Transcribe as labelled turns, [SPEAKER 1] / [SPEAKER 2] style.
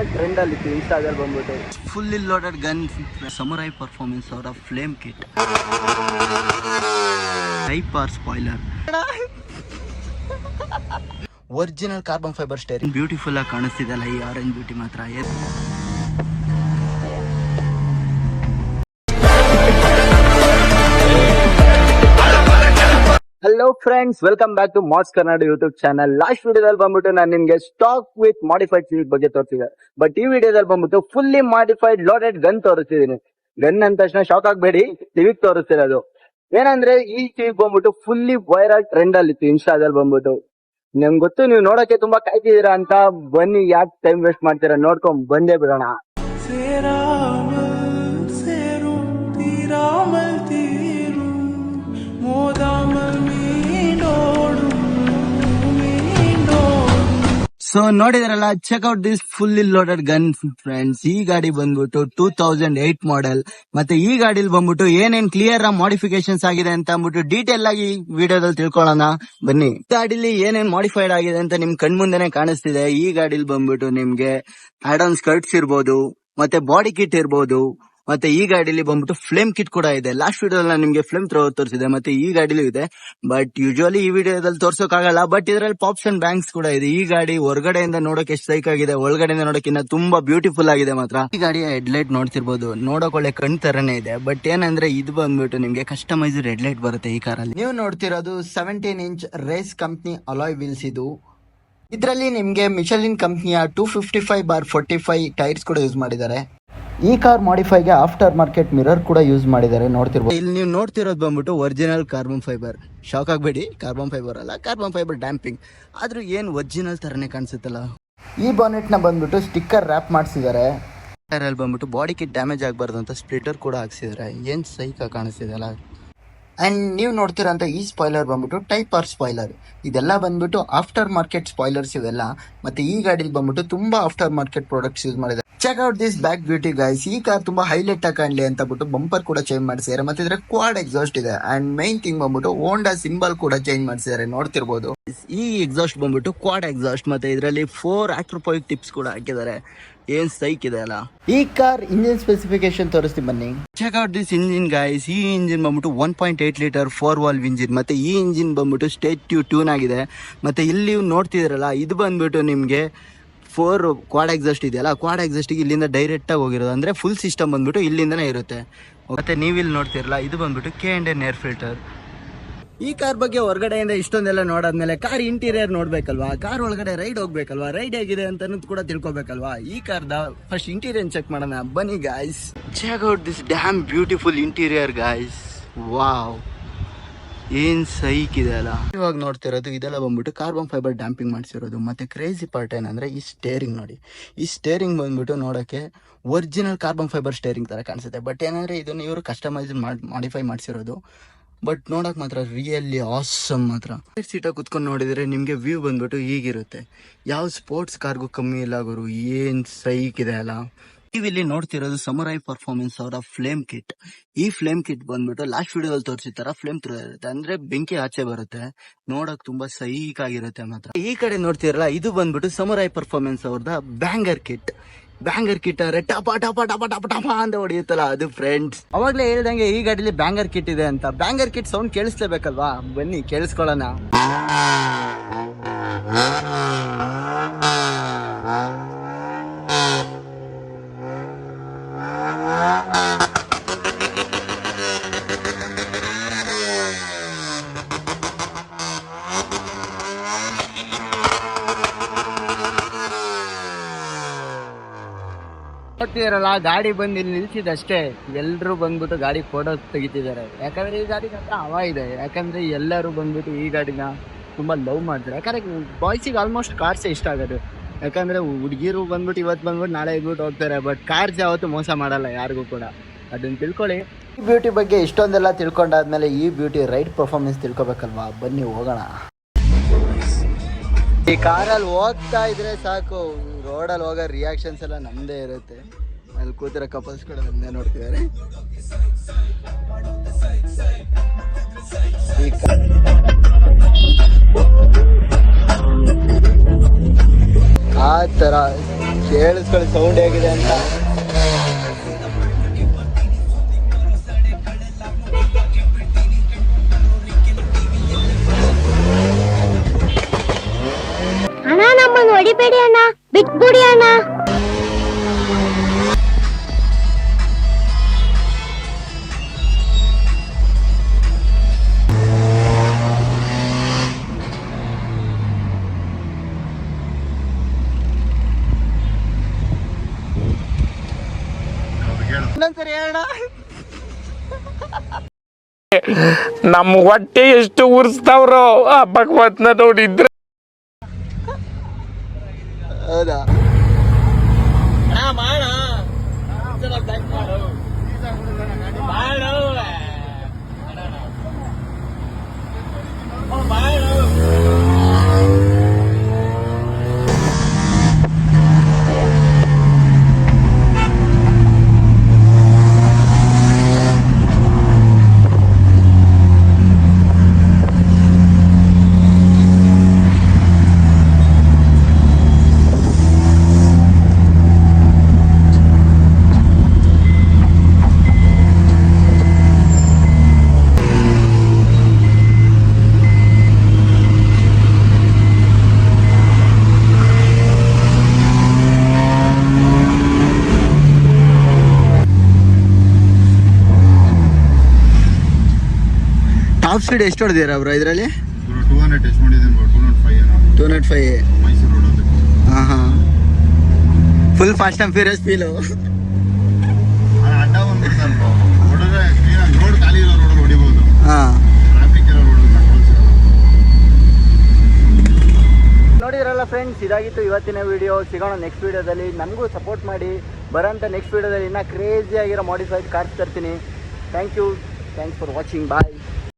[SPEAKER 1] Viral trend ಅಲ್ಲಿ ಇತ್ತು ಇನ್ಸ್ಟಾದಲ್ಲಿ ಬಂದ್ಬಿಟ್ಟು.
[SPEAKER 2] Fully loaded gun samurai performance ಅವರ flame kit type R spoiler original carbon fibre steering beautiful ಆಗಿ ಕಾಣಿಸ್ತಿದೆಲ್ಲ ಈ ಆರೆಂಜ್ ಬ್ಯೂಟಿ ಮಾತ್ರ.
[SPEAKER 1] Hello friends, welcome back to Mass Kannada YouTube channel. Last ವಿಡಿಯೋದಲ್ಲಿ ಬಂದ್ಬಿಟ್ಟು ನಾನು ನಿಮ್ಗೆ ಸ್ಟಾಕ್ ವಿತ್ ಮಾಡಿಫೈಡ್ ಸಿವಿಕ್ ಬಗ್ಗೆ ತೋರಿಸಿದೆ. ಬಟ್ ಈ ವಿಡಿಯೋದಲ್ಲಿ ಬಂದ್ಬಿಟ್ಟು ಫುಲ್ಲಿ ಮಾಡಿಫೈಡ್ ಲೋಡೆಡ್ ಗನ್ ತೋರಿಸ್ತಿದ್ದೀನಿ. ಗನ್ ಅಂದ ತಕ್ಷಣ ಶಾಕ್ ಆಗ್ಬೇಡಿ, ಸಿವಿಕ್ ತೋರಿಸ್ತಿರೋದು. ಏನಂದ್ರೆ ಈ ಸಿವಿಕ್ ಬಂದ್ಬಿಟ್ಟು ಫುಲ್ಲಿ ವೈರಲ್ ಟ್ರೆಂಡ್ ಅಲ್ಲಿ ಇತ್ತು ಇನ್ಸ್ಟಾದಲ್ಲಿ ಬಂದ್ಬಿಟ್ಟು. ನಂಗೆ ಗೊತ್ತು ನೀವು ನೋಡಕ್ಕೆ ತುಂಬಾ ಕಾಯ್ತಿದ್ದೀರಾ ಅಂತ. ಬನ್ನಿ, ಯಾಕೆ ಟೈಮ್ ವೇಸ್ಟ್ ಮಾಡ್ತೀರಾ, ನೋಡ್ಕೊಂಡ್ ಬಂದೇ ಬಿಡೋಣ.
[SPEAKER 2] ಸೊ ನೋಡಿದ್ರಲ್ಲ, check out this fully loaded gun friends. ಈ ಗಾಡಿ ಬಂದ್ಬಿಟ್ಟು 2008 ಮಾಡೆಲ್. ಮತ್ತೆ ಈ ಗಾಡಿಲಿ ಬಂದ್ಬಿಟ್ಟು ಏನೇನ್ ಕ್ಲಿಯರ್ ಮಾಡಿಫಿಕೇಶನ್ಸ್ ಆಗಿದೆ ಅಂತ ಅಂದ್ಬಿಟ್ಟು ಡೀಟೇಲ್ ಆಗಿ ವಿಡಿಯೋದಲ್ಲಿ ತಿಳ್ಕೊಳ್ಳೋಣ ಬನ್ನಿ. ಗಾಡಿಲಿ ಏನೇನ್ ಮಾಡಿಫೈಡ್ ಆಗಿದೆ ಅಂತ ನಿಮ್ ಕಣ್ಮುಂದೆನೆ ಕಾಣಿಸ್ತಿದೆ. ಈ ಗಾಡಿಲಿ ಬಂದ್ಬಿಟ್ಟು ನಿಮ್ಗೆ ಆಡ್ ಆನ್ ಸ್ಕರ್ಟ್ಸ್ ಇರ್ಬೋದು, ಮತ್ತೆ ಬಾಡಿ ಕಿಟ್ ಇರ್ಬೋದು, ಮತ್ತೆ ಈ ಗಾಡಿಲಿ ಬಂದ್ಬಿಟ್ಟು ಫ್ಲೇಮ್ ಕಿಟ್ ಕೂಡ ಇದೆ. ಲಾಸ್ಟ್ ವಿಡಿಯೋದಲ್ಲಿ ನಿಮ್ಗೆ ಫ್ಲೇಮ್ ಥ್ರೋವರ್ ತೋರಿಸಿದೆ, ಮತ್ತೆ ಈ ಗಾಡಿಲೂ ಇದೆ. ಬಟ್ ಯೂಶುವಲಿ ಈ ವಿಡಿಯೋದಲ್ಲಿ ತೋರ್ಸೋಕ್ಕಾಗಲ್ಲ, ಬಟ್ ಇದರಲ್ಲಿ ಪಾಪ್ಸ್ ಅಂಡ್ ಬ್ಯಾಂಕ್ಸ್ ಕೂಡ ಇದೆ. ಈ ಗಾಡಿ ಹೊರಗಡೆಯಿಂದ ನೋಡೋಕೆ ಎಷ್ಟು ಸೈಕ್ ಆಗಿದೆ, ಒಳಗಡೆಯಿಂದ ನೋಡೋಕಿನ್ನ ತುಂಬಾ ಬ್ಯೂಟಿಫುಲ್ ಆಗಿದೆ ಮಾತ್ರ. ಈ ಗಾಡಿಯ ಹೆಡ್ಲೈಟ್ ನೋಡ್ತಿರ್ಬೋದು, ನೋಡೋಕೆ ಒಳ್ಳೆ ಕಣ್ ತರನೇ ಇದೆ. ಬಟ್ ಏನಂದ್ರೆ ಇದು ಬಂದ್ಬಿಟ್ಟು ನಿಮ್ಗೆ ಕಸ್ಟಮೈಸ್ಡ್ ಹೆಡ್ಲೈಟ್ ಬರುತ್ತೆ ಈ ಕಾರಲ್ಲಿ. ನೀವು ನೋಡ್ತಿರೋದು 17 inch race company alloy wheels. ಇದು ಇದರಲ್ಲಿ ನಿಮ್ಗೆ ಮಿಶಲಿನ್ ಕಂಪ್ನಿಯ 255/45 ಟೈರ್ಸ್ ಕೂಡ ಯೂಸ್ ಮಾಡಿದ್ದಾರೆ. ಈ ಕಾರ್ ಮಾಡಿಫೈಗೆ ಆಫ್ಟರ್ ಮಾರ್ಕೆಟ್ ಮಿರರ್ ಕೂಡ ಯೂಸ್ ಮಾಡಿದ್ದಾರೆ, ನೋಡ್ತಿರ್ಬೋದು. ಇಲ್ಲಿ ನೀವು ನೋಡ್ತಿರೋದು ಬಂದ್ಬಿಟ್ಟು ಒರಿಜಿನಲ್ ಕಾರ್ಬನ್ ಫೈಬರ್. ಶಾಕ್ ಆಗಬೇಡಿ, ಕಾರ್ಬನ್ ಫೈಬರ್ ಅಲ್ಲ, ಕಾರ್ಬನ್ ಫೈಬರ್ ಡ್ಯಾಂಪಿಂಗ್. ಆದ್ರೂ ಏನು ಒರಿಜಿನಲ್ ತರನೇ ಕಾಣಿಸುತ್ತಲ್ಲ. ಈ ಬಾನೆಟ್ ನ ಬಂದ್ಬಿಟ್ಟು ಸ್ಟಿಕ್ಕರ್ ರ್ಯಾಪ್ ಮಾಡಿಸಿದ್ದಾರೆ. ಅಲ್ಲಿ ಬಂದ್ಬಿಟ್ಟು ಬಾಡಿ ಕಿಟ್ ಡ್ಯಾಮೇಜ್ ಆಗಬಾರ್ದು ಅಂತ ಸ್ಪ್ಲಿಟರ್ ಕೂಡ ಹಾಕ್ಸಿದ್ದಾರೆ. ಏನ್ ಸೈಕ ಕಾಣಿಸ್ತಿದೆ ಅಲ್ಲ. ಅಂಡ್ ನೀವು ನೋಡ್ತಿರೋಂಥ ಈ ಸ್ಪಾಯ್ಲರ್ ಬಂದ್ಬಿಟ್ಟು ಟೈಪ್ ಆರ್ ಸ್ಪಾಯ್ಲರ್. ಇದೆಲ್ಲ ಬಂದ್ಬಿಟ್ಟು ಆಫ್ಟರ್ ಮಾರ್ಕೆಟ್ ಸ್ಪಾಯ್ಲರ್ಸ್ ಇವೆಲ್ಲ. ಮತ್ತೆ ಈ ಗಾಡಿಲಿ ಬಂದ್ಬಿಟ್ಟು ತುಂಬಾ ಆಫ್ಟರ್ ಮಾರ್ಕೆಟ್ ಪ್ರಾಡಕ್ಟ್ಸ್ ಯೂಸ್ ಮಾಡಿದ್ದಾರೆ. Check out this back beauty guys. ಈ ಕಾರ್ ತುಂಬಾ ಹೈಲೈಟ್ ಆಗಿ ಕಾಣಲಿ ಅಂತ ಬಿಟ್ಟು ಬಂಪರ್ ಕೂಡ ಚೇಂಜ್ ಮಾಡಿಸಿದ್ದಾರೆ. ಮತ್ತೆ ಇದ್ರೆ ಕ್ವಾಡ್ ಎಕ್ಸಾಸ್ಟ್ ಇದೆ. ಅಂಡ್ ಮೈನ್ ಥಿಂಗ್ ಬಂದ್ಬಿಟ್ಟು ಹೋಂಡಾ ಸಿಂಬಲ್ ಕೂಡ ಚೇಂಜ್ ಮಾಡಿಸಿದ್ದಾರೆ, ನೋಡ್ತಿರ್ಬೋದು. ಈ ಎಕ್ಸಾಸ್ಟ್ ಬಂದ್ಬಿಟ್ಟು ಕ್ವಾಡ್ ಎಕ್ಸಾಸ್ಟ್. ಮತ್ತೆ ಇದರಲ್ಲಿ 4 ಆಕ್ಟ್ರೋಪೋಯಿಕ್ ಟಿಪ್ಸ್ ಕೂಡ ಹಾಕಿದ್ದಾರೆ. ಏನ್ ಸೈಕ್ ಇದೆ ಅಲ್ಲ. ಈ ಕಾರ್ ಇಂಜಿನ್ ಸ್ಪೆಸಿಫಿಕೇಶನ್ ತೋರಿಸ್ತೀನಿ ಬನ್ನಿ. Check out this engine guys. ಈ ಇಂಜಿನ್ ಬಂದ್ಬಿಟ್ಟು 1.8 ಲೀಟರ್ 4 ವಾಲ್ವ್ ಇಂಜಿನ್. ಮತ್ತೆ ಈ ಇಂಜಿನ್ ಬಂದ್ಬಿಟ್ಟು ಸ್ಟೇಟ್ ಟ್ಯೂನ್ ಆಗಿದೆ. ಮತ್ತೆ ಇಲ್ಲಿ ನೋಡ್ತಿದ್ರಲ್ಲ, ಇದು ಬಂದ್ಬಿಟ್ಟು ನಿಮ್ಗೆ 4 ಕ್ವಾಡ್ ಎಕ್ಸಾಸ್ಟ್ ಇದೆಯಲ್ಲ, ಕ್ವಾಡ್ ಎಕ್ಸಾಸ್ಟಿಗೆ ಇಲ್ಲಿಂದ ಡೈರೆಕ್ಟ್ ಆಗಿ ಹೋಗಿರೋದು. ಅಂದ್ರೆ ಫುಲ್ ಸಿಸ್ಟಮ್ ಬಂದ್ಬಿಟ್ಟು ಇಲ್ಲಿಂದನೇ ಇರುತ್ತೆ. ಮತ್ತೆ ನೀವಿಲ್ಲಿ ನೋಡ್ತಿರಲ್ಲ, ಇದು ಬಂದ್ಬಿಟ್ಟು K&N ಏರ್ ಫಿಲ್ಟರ್. ಈ ಕಾರ್ ಬಗ್ಗೆ ಹೊರಗಡೆಯಿಂದ ಇಷ್ಟೊಂದೆಲ್ಲ ನೋಡಾದ್ಮೇಲೆ ಕಾರ್ ಇಂಟೀರಿಯರ್ ನೋಡ್ಬೇಕಲ್ವಾ, ಕಾರ್ ಒಳಗಡೆ ರೈಡ್ ಹೋಗ್ಬೇಕಲ್ವಾ, ರೈಡ್ ಹೇಗಿದೆ ಅಂತ ಕೂಡ ತಿಳ್ಕೊಬೇಕಲ್ವಾ. ಈ ಕಾರ್ದ ಫಸ್ಟ್ ಇಂಟೀರಿಯರ್ ಚೆಕ್ ಮಾಡೋಣ ಬನ್ನಿ guys. Check out this damn beautiful interior guys. Wow, ಏನ್ ಸೈಕ್ ಇದೆ ಅಲ್ಲ. ಇವಾಗ ನೋಡ್ತಿರೋದು ಇದೆಲ್ಲ ಬಂದ್ಬಿಟ್ಟು ಕಾರ್ಬನ್ ಫೈಬರ್ ಡ್ಯಾಂಪಿಂಗ್ ಮಾಡಿಸಿರೋದು. ಮತ್ತೆ ಕ್ರೇಜಿ ಪಾರ್ಟ್ ಏನಂದ್ರೆ ಈ ಸ್ಟೇರಿಂಗ್ ನೋಡಿ. ಈ ಸ್ಟೇರಿಂಗ್ ಬಂದ್ಬಿಟ್ಟು ನೋಡಕ್ಕೆ ಒರಿಜಿನಲ್ ಕಾರ್ಬನ್ ಫೈಬರ್ ಸ್ಟೇರಿಂಗ್ ತರ ಕಾಣಿಸುತ್ತೆ. ಬಟ್ ಏನಂದ್ರೆ ಇದನ್ನ ಇವರು ಕಸ್ಟಮೈಸ್ ಮಾಡಿಫೈ ಮಾಡಿಸಿರೋದು. ಬಟ್ ನೋಡಕ್ ಮಾತ್ರ ರಿಯಲಿ ಆಸಮ್ ಮಾತ್ರ. ಸೀಟಾಗಿ ಕುತ್ಕೊಂಡು ನೋಡಿದ್ರೆ ನಿಮ್ಗೆ ವ್ಯೂ ಬಂದ್ಬಿಟ್ಟು ಹೀಗಿರುತ್ತೆ. ಯಾವ ಸ್ಪೋರ್ಟ್ಸ್ ಕಾರ್ಗೂ ಕಮ್ಮಿ ಇಲ್ಲ ಗುರು. ಏನ್ ಸೈಕ್ ಇದೆ ಅಲ್ಲ. ನೀವಿಲ್ಲಿ ನೋಡ್ತಿರೋದು ಸಮುರೈ ಪರ್ಫಾರ್ಮೆನ್ಸ್ ಅವರ ಫ್ಲೇಮ್ ಕಿಟ್. ಈ ಫ್ಲೇಮ್ ಕಿಟ್ ಬಂದ್ಬಿಟ್ಟು ಲಾಸ್ಟ್ ವಿಡಿಯೋದಲ್ಲಿ ತೋರಿಸಿದ ತರ ಫ್ಲೇಮ್ ಥ್ರೋ ಇರುತ್ತೆ. ಅಂದ್ರೆ ಬೆಂಕಿ ಆಚೆ ಬರುತ್ತೆ, ನೋಡಕ್ ತುಂಬಾ ಸೈಕ್ ಆಗಿರುತ್ತೆ ಮಾತ್ರ. ಈ ಕಡೆ ನೋಡ್ತಿರಲ್ಲ, ಇದು ಬಂದ್ಬಿಟ್ಟು ಸಮುರೈ ಪರ್ಫಾರ್ಮೆನ್ಸ್ ಅವ್ರದ ಬ್ಯಾಂಗರ್ ಕಿಟ್. ಬ್ಯಾಂಗರ್ ಕಿಟ್ ಅಂದ್ರೆ ಟಪ ಟಪ ಟಪ ಟಪ ಟಪ ಅಂತ ಹೊಡಿಯುತ್ತಲ್ಲ, ಅದು ಫ್ರೆಂಡ್ಸ್. ಅವಾಗ್ಲೇ ಹೇಳ್ದಂಗೆ ಈ ಗಾಡಿಲಿ ಬ್ಯಾಂಗರ್ ಕಿಟ್ ಇದೆ ಅಂತ. ಬ್ಯಾಂಗರ್ ಕಿಟ್ ಸೌಂಡ್ ಕೇಳಿಸ್ಲೇಬೇಕಲ್ವಾ, ಬನ್ನಿ ಕೇಳಿಸ್ಕೊಳ್ಳೋಣ. ನೋಡ್ತಿದಾರಲ್ಲ, ಗಾಡಿ ಬಂದು ಇಲ್ಲಿ ನಿಲ್ಸಿದಷ್ಟೇ ಎಲ್ರು ಬಂದ್ಬಿಟ್ಟು ಗಾಡಿ ಫೋಟೋ ತೆಗಿತಿದ್ದಾರೆ. ಯಾಕಂದ್ರೆ ಈ ಗಾಡಿ ಹತ್ರ ಹವಾ ಇದೆ. ಯಾಕಂದ್ರೆ ಎಲ್ಲರೂ ಬಂದ್ಬಿಟ್ಟು ಈ ಗಾಡಿನ ತುಂಬಾ ಲವ್ ಮಾಡ್ತಾರೆ. ಯಾಕಂದ್ರೆ ಬಾಯ್ಸಿಗೆ ಆಲ್ಮೋಸ್ಟ್ ಕಾರ್ಸೇ ಇಷ್ಟ ಆಗೋದು. ಯಾಕಂದ್ರೆ ಹುಡುಗಿರು ಬಂದ್ಬಿಟ್ಟು ಇವತ್ತು ಬಂದ್ಬಿಟ್ಟು ನಾಳೆ ಇದ್ಬಿಟ್ಟು ಹೋಗ್ತಾರೆ. ಬಟ್ ಕಾರ್ಸ್ ಯಾವತ್ತು ಮೋಸ ಮಾಡಲ್ಲ ಯಾರಿಗೂ ಕೂಡ, ಅದನ್ನ ತಿಳ್ಕೊಳ್ಳಿ. ಈ ಬ್ಯೂಟಿ ಬಗ್ಗೆ ಇಷ್ಟೊಂದೆಲ್ಲ ತಿಳ್ಕೊಂಡಾದ್ಮೇಲೆ ಈ ಬ್ಯೂಟಿ ರೈಡ್ ಪರ್ಫಾರ್ಮೆನ್ಸ್ ತಿಳ್ಕೊಬೇಕಲ್ವಾ, ಬನ್ನಿ ಹೋಗೋಣ. ಈ ಕಾರಲ್ಲಿ ಹೋಗ್ತಾ ಇದ್ರೆ ಸಾಕು, ರೋಡಲ್ಲಿ ಹೋಗೋ ರಿಯಾಕ್ಷನ್ಸ್ ಎಲ್ಲ ನಮ್ದೇ ಇರುತ್ತೆ. ಅಲ್ಲಿ ಕೂತಿರೋ ಕಪಲ್ಸ್ ಕೂಡ ನಮ್ದೇ ನೋಡ್ತಿದ್ದಾರೆ. ಆ ಥರ ಕೇಳಿಸ್ಕೊಳ್ಳಿ ಸೌಂಡ್ ಹೇಗಿದೆ ಅಂತ.
[SPEAKER 3] ಅಣ್ಣ ನಮ್ಮನ್ನು ಹೊಡಿಬೇಡಿ ಅಣ್ಣ, ಬಿಟ್ಬಿಡಿ ಅಣ್ಣ.
[SPEAKER 2] ಇನ್ನೊಂದ್ಸರಿ ಹೇಳ.
[SPEAKER 4] ನಮ್ ಹೊಟ್ಟೆ ಎಷ್ಟು ಉರ್ಸ್ತಾವ್ರೋ ಆ ಭಗವತ್ನ ನೋಡಿದ್ರೆ.
[SPEAKER 2] ಹೌದಾ ಟಾಪ್ ಸ್ಪೀಡ್ ಎಷ್ಟು ಹೊಡೆದಿರ ಬ್ರೋ ಇದರಲ್ಲಿ?
[SPEAKER 5] 200 ಎಷ್ಟು ಮಾಡಿದ್ದೀನಿ bro, 205
[SPEAKER 2] 205.
[SPEAKER 5] ಮೈಸೂರು ರೋಡ್ ಅದು.
[SPEAKER 2] ಹಾಂ ಹಾಂ, full fast and furious feel.
[SPEAKER 5] ಅಡ್ಡ ಬಂದ್ಬಿಡ್ತಾರೆ bro. ಹೊಡೆದ್ರೆ ಕ್ಲೀನಾಗಿ ರೋಡ್ ಖಾಲಿ ಇರೋ ರೋಡಲ್ಲಿ ಹೊಡಿಬೋದು.
[SPEAKER 2] ಹಾಂ,
[SPEAKER 5] ಟ್ರಾಫಿಕ್ ಇರೋ ರೋಡಲ್ಲಿ ಕಂಟ್ರೋಲ್ಸ್ ಇರಲ್ಲ.
[SPEAKER 1] ನೋಡಿದ್ರಲ್ಲ ಫ್ರೆಂಡ್ಸ್, ಇದಾಗಿತ್ತು ಇವತ್ತಿನ ವಿಡಿಯೋ. ಸಿಗೋಣ ನೆಕ್ಸ್ಟ್ ವಿಡಿಯೋದಲ್ಲಿ. ನಮಗೂ ಸಪೋರ್ಟ್ ಮಾಡಿ. ಬರೋಂಥ ನೆಕ್ಸ್ಟ್ ವಿಡಿಯೋದಲ್ಲಿ ಇನ್ನೂ ಕ್ರೇಜಿ ಆಗಿರೋ ಮಾಡಿಫೈಡ್ ಕಾರ್ಸ್ ತರ್ತೀನಿ. Thank you, thanks for watching. Bye.